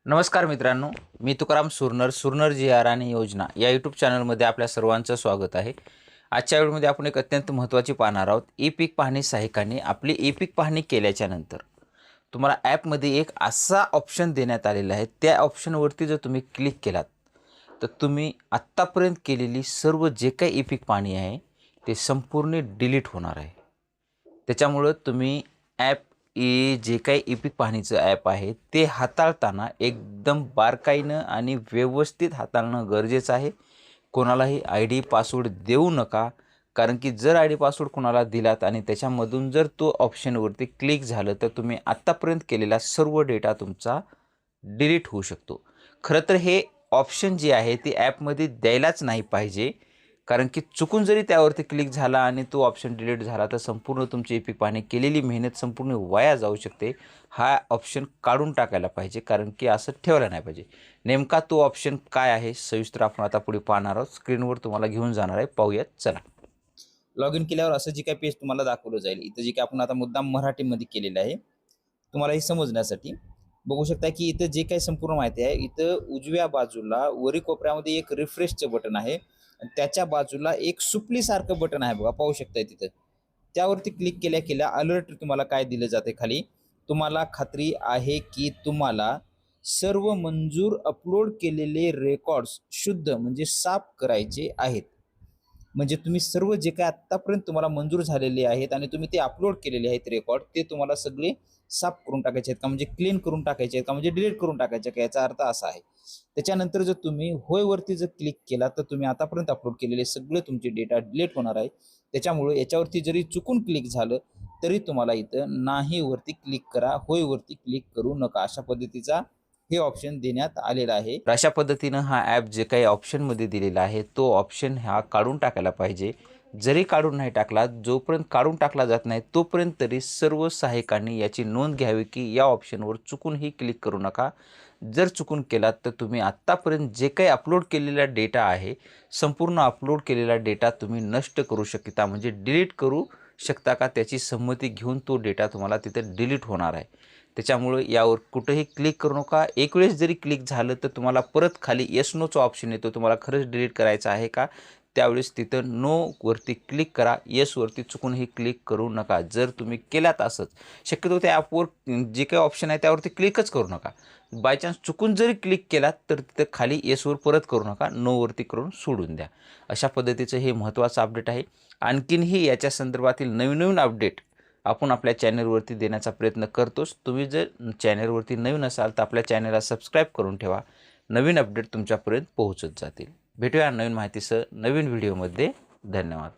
नमस्कार मित्रांनो, मी तुकाराम सुरनर जी आर आणि योजना या यूट्यूब चॅनलमध्ये आपल्या सर्वांचं स्वागत आहे. आजच्या व्हिडिओमध्ये आपण एक अत्यंत महत्त्वाची पाहणार आहोत. ई पीक पाहणी सहाय्यकाने आपली ई पीक पाहणी केल्याच्या नंतर तुम्हाला ॲपमध्ये एक असा ऑप्शन देण्यात आलेला आहे. त्या ऑप्शनवरती जर तुम्ही क्लिक केलात तर तुम्ही आत्तापर्यंत केलेली सर्व जे काही ई पीक पाहणी आहे ते संपूर्ण डिलीट होणार आहे. त्याच्यामुळं तुम्ही जे काही ई पीक पाहणीचं ॲप आहे ते हाताळताना एकदम बारकाईनं आणि व्यवस्थित हाताळणं गरजेचं आहे. कोणालाही आय डी पासवर्ड देऊ नका, कारण की जर आय डी पासवर्ड कोणाला दिलात आणि त्याच्यामधून जर तो ऑप्शनवरती क्लिक झालं तर तुम्ही आत्तापर्यंत केलेला सर्व डेटा तुमचा डिलीट होऊ शकतो. खरं तर हे ऑप्शन जे आहे ते ॲपमध्ये द्यायलाच नाही पाहिजे, कारण की चुकून जरी त्यावरती क्लिक झाला आणि तो ऑप्शन डिलीट झाला तर संपूर्ण तुमची ई पीक पाहणी केलेली मेहनत संपूर्ण वाया जाऊ शकते. हा ऑप्शन काढून टाकायला पाहिजे, कारण की असं ठेवायला नाही पाहिजे. नेमका तो ऑप्शन काय आहे सविस्तर आपण आता पुढे पाहणार आहोत. स्क्रीनवर तुम्हाला घेऊन जाणार आहे, पाहूयात चला. लॉग इन केल्यावर असं जे काही पेज तुम्हाला दाखवलं जाईल, इथं जे काही आपण आता मुद्दाम मराठीमध्ये केलेलं आहे तुम्हाला हे समजण्यासाठी. बघू शकता की इथं जे काही संपूर्ण माहिती आहे, इथं उजव्या बाजूला वरी कोपऱ्यामध्ये एक रिफ्रेशचं बटन आहे, त्याच्या बाजूला एक सुपली सारखं बटन आहे बघा, पाहू शकताय तिथं. त्यावरती क्लिक केल्या केल्या अलर्ट तुम्हाला काय दिलं जाते खाली, तुम्हाला खात्री आहे की तुम्हाला सर्व मंजूर अपलोड केलेले रेकॉर्ड्स शुद्ध म्हणजे साफ करायचे आहेत. म्हणजे तुम्ही सर्व जे काही आत्तापर्यंत तुम्हाला मंजूर झालेले आहेत आणि तुम्ही ते अपलोड केलेले आहेत रेकॉर्ड, ते तुम्हाला सगळे साफ करून टाकायचे आहेत का, म्हणजे क्लीन करून टाकायचे आहेत का, म्हणजे डिलीट करून टाकायचे का, याचा अर्थ असा आहे. त्याच्यानंतर जर तुम्ही होय वरती जर क्लिक केला तर तुम्ही आतापर्यंत अपलोड केलेले सगळे तुमचे डेटा डिलीट होणार आहे. त्याच्यामुळे याच्यावरती जरी चुकून क्लिक झालं तरी तुम्हाला इथं नाही वरती क्लिक करा, होय वरती क्लिक करू नका, अशा पद्धतीचा हे ऑप्शन देण्यात आलेला आहे. अशा पद्धतीनं हा ॲप जे काही ऑप्शनमध्ये दिलेला आहे तो ऑप्शन हा काढून टाकायला पाहिजे. जरी काढून नाही टाकला, जोपर्यंत काढून टाकला जात नाही तोपर्यंत तरी सर्व सहाय्यकांनी याची नोंद घ्यावी की या ऑप्शनवर चुकूनही क्लिक करू नका. जर चुकून केलात तर तुम्ही आत्तापर्यंत जे काही अपलोड केलेला डेटा आहे, संपूर्ण अपलोड केलेला डेटा तुम्ही नष्ट करू शकता, म्हणजे डिलीट करू शकता का, त्याची संमती घेऊन तो डेटा तुम्हाला तिथे डिलीट होणार आहे. त्याच्यामुळे यावर कुठेही क्लिक करू नका. एक वेळेस जरी क्लिक झालं तर तुम्हाला परत खाली येस नोचा ऑप्शन येतो. तुम्हाला खरंच डिलीट करायचं आहे का, त्यावेळेस तिथं नो वरती क्लिक करा. येस वरती चुकूनही क्लिक करू नका. जर तुम्ही केलात असंच, शक्यतो त्या ॲपवर जे काही ऑप्शन आहे त्यावरती क्लिकच करू नका. बाय चान्स चुकून जरी क्लिक केलात तर तिथं खाली येसवर परत करू नका, नो वरती करून सोडून द्या. अशा पद्धतीचं हे महत्त्वाचं अपडेट आहे. आणखीनही याच्या संदर्भातील नवीन नवीन अपडेट आपण आपल्या चॅनलवरती देण्याचा प्रयत्न करतोच. तुम्ही जर चॅनलवरती नवीन असाल तर आपल्या चॅनलला सबस्क्राईब करून ठेवा. नवीन अपडेट तुमच्यापर्यंत पोहोचत जातील. भेटूया नवीन माहितीसह नवीन व्हिडिओमध्ये. धन्यवाद.